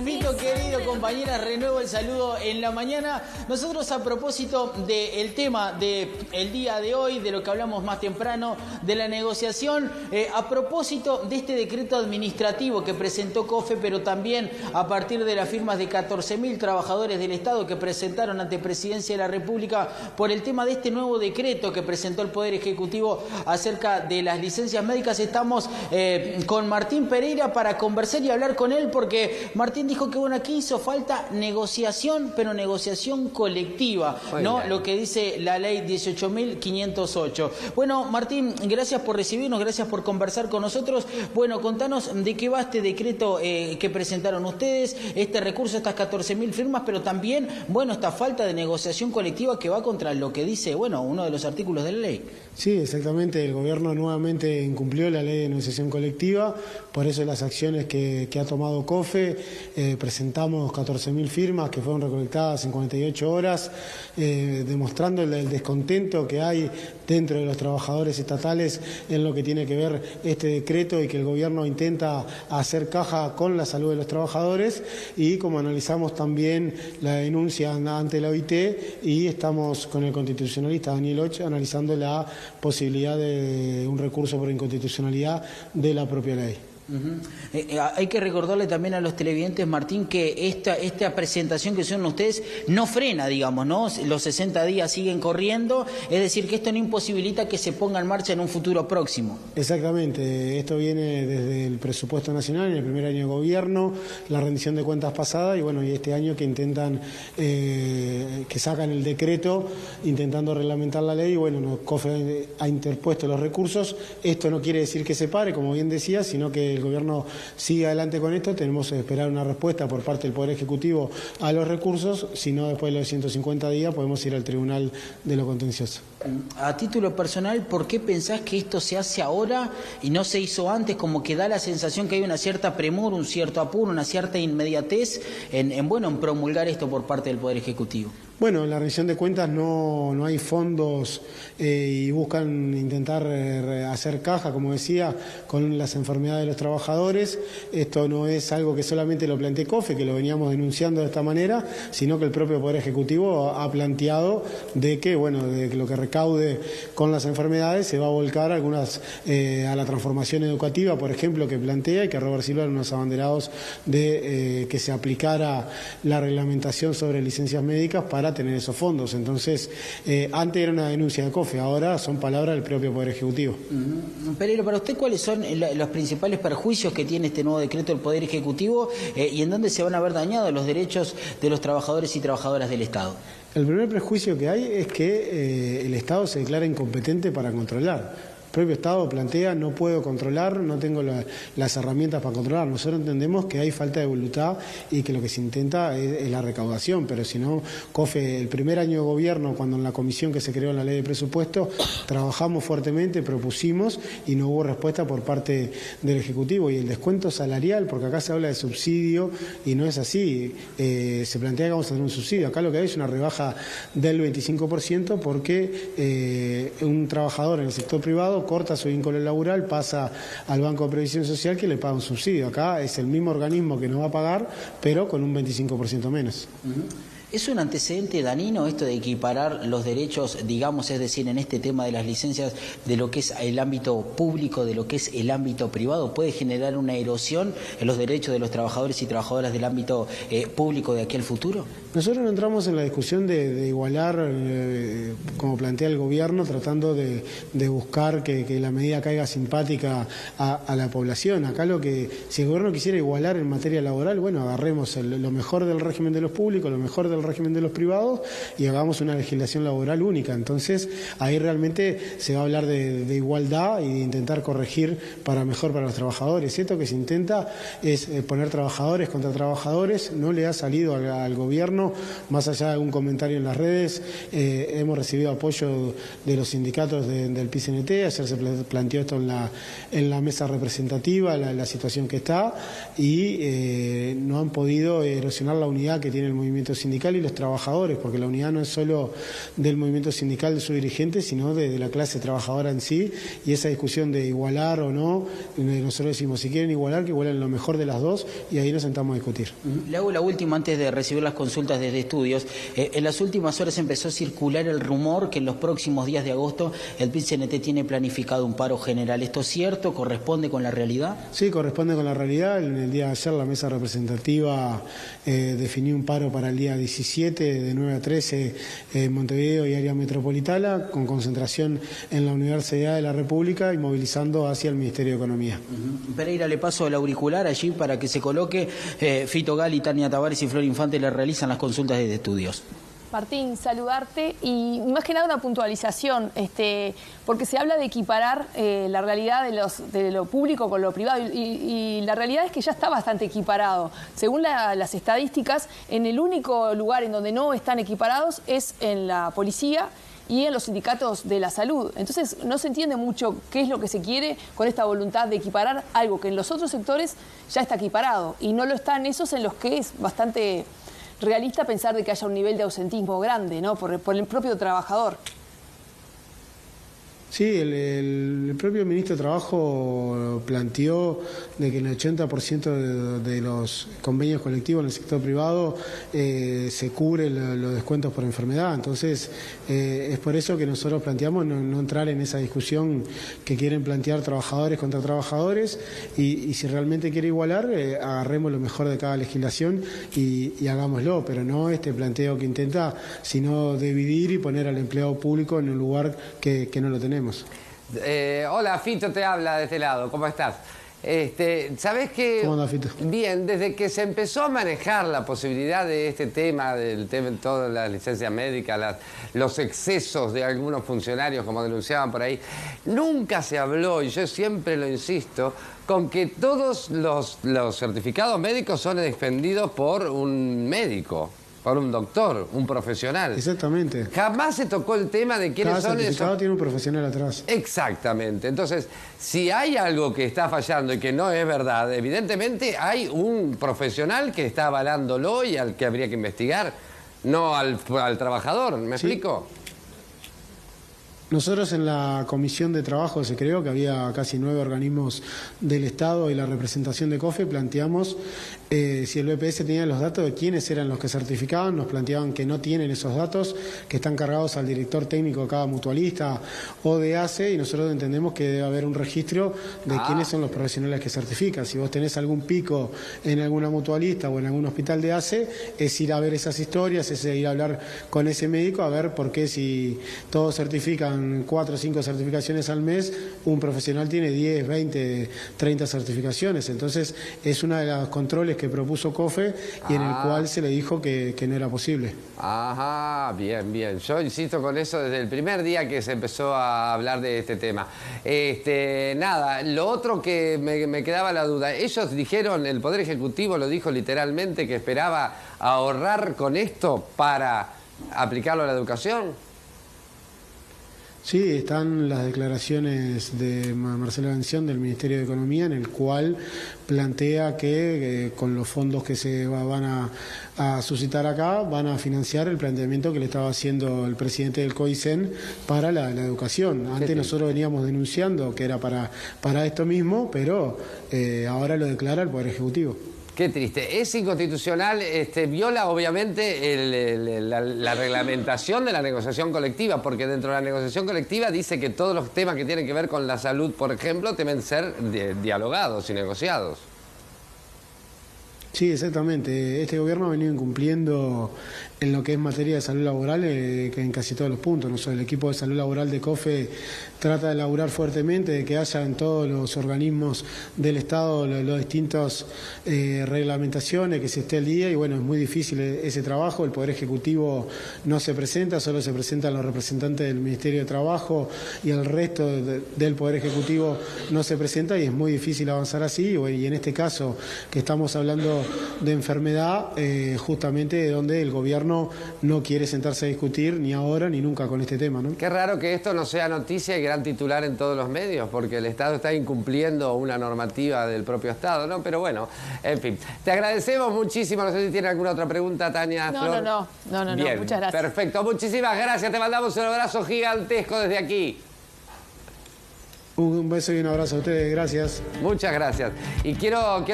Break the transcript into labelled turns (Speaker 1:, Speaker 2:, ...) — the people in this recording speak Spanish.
Speaker 1: Fito querido, compañeras, renuevo el saludo en la mañana. Nosotros, a propósito del tema del día de hoy, de lo que hablamos más temprano, de la negociación, a propósito de este decreto administrativo que presentó COFE, pero también a partir de las firmas de 14.000 trabajadores del Estado que presentaron ante Presidencia de la República por el tema de este nuevo decreto que presentó el Poder Ejecutivo acerca de las licencias médicas. Estamos con Martín Pereira para conversar y hablar con él, porque Martín dijo que bueno, aquí hizo falta negociación, pero negociación colectiva, ¿no? Lo que dice la ley 18.508. Bueno, Martín, gracias por recibirnos, gracias por conversar con nosotros. Bueno, contanos de qué va este decreto que presentaron ustedes, este recurso, estas 14.000 firmas, pero también, bueno, esta falta de negociación colectiva que va contra lo que dice, bueno, uno de los artículos de la ley.
Speaker 2: Sí, exactamente. El gobierno nuevamente incumplió la ley de negociación colectiva, por eso las acciones que ha tomado COFE. Presentamos 14.000 firmas que fueron recolectadas en 48 horas, demostrando el descontento que hay dentro de los trabajadores estatales en lo que tiene que ver este decreto, y que el gobierno intenta hacer caja con la salud de los trabajadores. Y como analizamos también la denuncia ante la OIT, y estamos con el constitucionalista Daniel Och analizando la posibilidad de un recurso por inconstitucionalidad de la propia ley.
Speaker 1: Hay que recordarle también a los televidentes, Martín, que esta presentación que hicieron ustedes no frena, digamos, ¿no? Los 60 días siguen corriendo, es decir, que esto no imposibilita que se ponga en marcha en un futuro próximo.
Speaker 2: Exactamente, esto viene desde el presupuesto nacional, en el primer año de gobierno, la rendición de cuentas pasada, y bueno, y este año que intentan, que sacan el decreto intentando reglamentar la ley. Y bueno, COFE ha interpuesto los recursos. Esto no quiere decir que se pare, como bien decía, sino que el gobierno sigue adelante con esto. Tenemos que esperar una respuesta por parte del Poder Ejecutivo a los recursos, si no, después de los 150 días podemos ir al Tribunal de lo Contencioso.
Speaker 1: A título personal, ¿por qué pensás que esto se hace ahora y no se hizo antes? Como que da la sensación que hay una cierta premura, un cierto apuro, una cierta inmediatez en promulgar esto por parte del Poder Ejecutivo.
Speaker 2: Bueno, en la rendición de cuentas no hay fondos, y buscan intentar hacer caja, como decía, con las enfermedades de los trabajadores. Esto no es algo que solamente lo plantee COFE, que lo veníamos denunciando de esta manera, sino que el propio Poder Ejecutivo ha planteado de que, bueno, de lo que recaude con las enfermedades se va a volcar algunas a la transformación educativa, por ejemplo, que plantea, y que Robert Silva era unos abanderados de que se aplicara la reglamentación sobre licencias médicas para tener esos fondos. Entonces, antes era una denuncia de COFE, ahora son palabras del propio Poder Ejecutivo.
Speaker 1: Pereira, para usted, ¿cuáles son los principales perjuicios que tiene este nuevo decreto del Poder Ejecutivo y en dónde se van a ver dañados los derechos de los trabajadores y trabajadoras del Estado?
Speaker 2: El primer prejuicio que hay es que el Estado se declara incompetente para controlar. El propio Estado plantea: no puedo controlar, no tengo las herramientas para controlar. Nosotros entendemos que hay falta de voluntad y que lo que se intenta es la recaudación, pero si no, COFE, el primer año de gobierno, cuando en la comisión que se creó en la ley de presupuesto, trabajamos fuertemente, propusimos y no hubo respuesta por parte del Ejecutivo. Y el descuento salarial, porque acá se habla de subsidio y no es así, se plantea que vamos a tener un subsidio. Acá lo que hay es una rebaja del 25% porque un trabajador en el sector privado corta su vínculo laboral, pasa al Banco de Previsión Social, que le paga un subsidio. Acá es el mismo organismo que nos va a pagar, pero con un 25% menos.
Speaker 1: ¿Es un antecedente dañino esto de equiparar los derechos, digamos, es decir, en este tema de las licencias, de lo que es el ámbito público, de lo que es el ámbito privado? ¿Puede generar una erosión en los derechos de los trabajadores y trabajadoras del ámbito público de aquí al futuro?
Speaker 2: Nosotros no entramos en la discusión de igualar, como plantea el gobierno, tratando de buscar que la medida caiga simpática a la población. Acá si el gobierno quisiera igualar en materia laboral, bueno, agarremos lo mejor del régimen de los públicos, lo mejor del régimen de los privados y hagamos una legislación laboral única. Entonces ahí realmente se va a hablar de igualdad y de intentar corregir para mejor para los trabajadores. Esto que se intenta es poner trabajadores contra trabajadores. No le ha salido al gobierno, más allá de algún comentario en las redes. Hemos recibido apoyo de los sindicatos del PCNT. Ayer se planteó esto en la mesa representativa, la situación que está, y no han podido erosionar la unidad que tiene el movimiento sindical sindical y los trabajadores, porque la unidad no es solo del movimiento sindical de sus dirigentes, sino de la clase trabajadora en sí, y esa discusión de igualar o no, nosotros decimos, si quieren igualar, que igualen lo mejor de las dos, y ahí nos sentamos a discutir.
Speaker 1: Le hago la última antes de recibir las consultas desde estudios. En las últimas horas empezó a circular el rumor que en los próximos días de agosto el PIT-CNT tiene planificado un paro general. ¿Esto es cierto? ¿Corresponde con la realidad?
Speaker 2: Sí, corresponde con la realidad. En el día de ayer la mesa representativa definió un paro para el día 17 de 9 a 13 en Montevideo y área metropolitana, con concentración en la Universidad de la República y movilizando hacia el Ministerio de Economía.
Speaker 1: Pereira, le paso el auricular allí para que se coloque. Fito Gali, Tania Tavares y Flor Infante le realizan las consultas desde estudios.
Speaker 3: Martín, saludarte y más que nada una puntualización, porque se habla de equiparar la realidad de lo público con lo privado y la realidad es que ya está bastante equiparado. Según las estadísticas, en el único lugar en donde no están equiparados es en la policía y en los sindicatos de la salud. Entonces no se entiende mucho qué es lo que se quiere con esta voluntad de equiparar algo que en los otros sectores ya está equiparado y no lo están esos en los que es bastante realista pensar de que haya un nivel de ausentismo grande, ¿no? Por el propio trabajador.
Speaker 2: Sí, el propio ministro de Trabajo planteó de que en el 80% de los convenios colectivos en el sector privado se cubren los descuentos por enfermedad. Entonces, es por eso que nosotros planteamos no entrar en esa discusión que quieren plantear trabajadores contra trabajadores y si realmente quiere igualar, agarremos lo mejor de cada legislación y hagámoslo, pero no este planteo que intenta, sino dividir y poner al empleado público en un lugar que no lo tenemos.
Speaker 4: Hola, Fito te habla de este lado, ¿cómo estás? ¿Sabés qué?
Speaker 2: ¿Cómo andás, Fito?
Speaker 4: Bien, desde que se empezó a manejar la posibilidad de este tema, del tema de todas las licencias médicas, los excesos de algunos funcionarios, como denunciaban por ahí, nunca se habló, y yo siempre lo insisto, con que todos los certificados médicos son expendidos por un médico. Por un doctor, un profesional.
Speaker 2: Exactamente.
Speaker 4: Jamás se tocó el tema de quiénes son esos.
Speaker 2: Cada certificado tiene un profesional atrás.
Speaker 4: Exactamente. Entonces, si hay algo que está fallando y que no es verdad, evidentemente hay un profesional que está avalándolo y al que habría que investigar, no al trabajador. ¿Me explico?
Speaker 2: Nosotros en la Comisión de Trabajo se creó, que había casi 9 organismos del Estado y la representación de COFE, planteamos si el BPS tenía los datos de quiénes eran los que certificaban, nos planteaban que no tienen esos datos, que están cargados al director técnico de cada mutualista o de ACE, y nosotros entendemos que debe haber un registro de quiénes son los profesionales que certifican. Si vos tenés algún pico en alguna mutualista o en algún hospital de ACE, es ir a ver esas historias, es ir a hablar con ese médico a ver por qué si todos certifican 4 o 5 certificaciones al mes, un profesional tiene 10, 20, 30 certificaciones. Entonces es uno de los controles que propuso COFE y en el cual se le dijo que no era posible.
Speaker 4: Ajá, bien, bien. Yo insisto con eso desde el primer día que se empezó a hablar de este tema. Nada, lo otro que me quedaba la duda, ellos dijeron, el Poder Ejecutivo lo dijo literalmente, que esperaba ahorrar con esto para aplicarlo a la educación.
Speaker 2: Sí, están las declaraciones de Marcelo Avención del Ministerio de Economía, en el cual plantea que con los fondos que se van a suscitar acá van a financiar el planteamiento que le estaba haciendo el presidente del COICEN para la educación. Antes nosotros veníamos denunciando que era para esto mismo, pero ahora lo declara el Poder Ejecutivo.
Speaker 4: Qué triste. Es inconstitucional, viola obviamente la reglamentación de la negociación colectiva, porque dentro de la negociación colectiva dice que todos los temas que tienen que ver con la salud, por ejemplo, deben ser dialogados y negociados.
Speaker 2: Sí, exactamente. Este gobierno ha venido incumpliendo en lo que es materia de salud laboral que en casi todos los puntos. Nosotros, el equipo de salud laboral de COFE trata de laburar fuertemente, de que haya en todos los organismos del Estado las distintas reglamentaciones, que se esté al día, y bueno, es muy difícil ese trabajo. El Poder Ejecutivo no se presenta, solo se presentan los representantes del Ministerio de Trabajo y el resto del Poder Ejecutivo no se presenta y es muy difícil avanzar así. Y en este caso que estamos hablando de enfermedad, justamente donde el gobierno gobierno no quiere sentarse a discutir ni ahora ni nunca con este tema, ¿no?
Speaker 4: Qué raro que esto no sea noticia y gran titular en todos los medios, porque el Estado está incumpliendo una normativa del propio Estado, ¿no? Pero bueno, en fin. Te agradecemos muchísimo. No sé si tiene alguna otra pregunta, Tania.
Speaker 3: No,
Speaker 4: Bien,
Speaker 3: muchas gracias.
Speaker 4: Perfecto, muchísimas gracias. Te mandamos un abrazo gigantesco desde aquí.
Speaker 2: Un beso y un abrazo a ustedes, gracias.
Speaker 4: Muchas gracias. Y quiero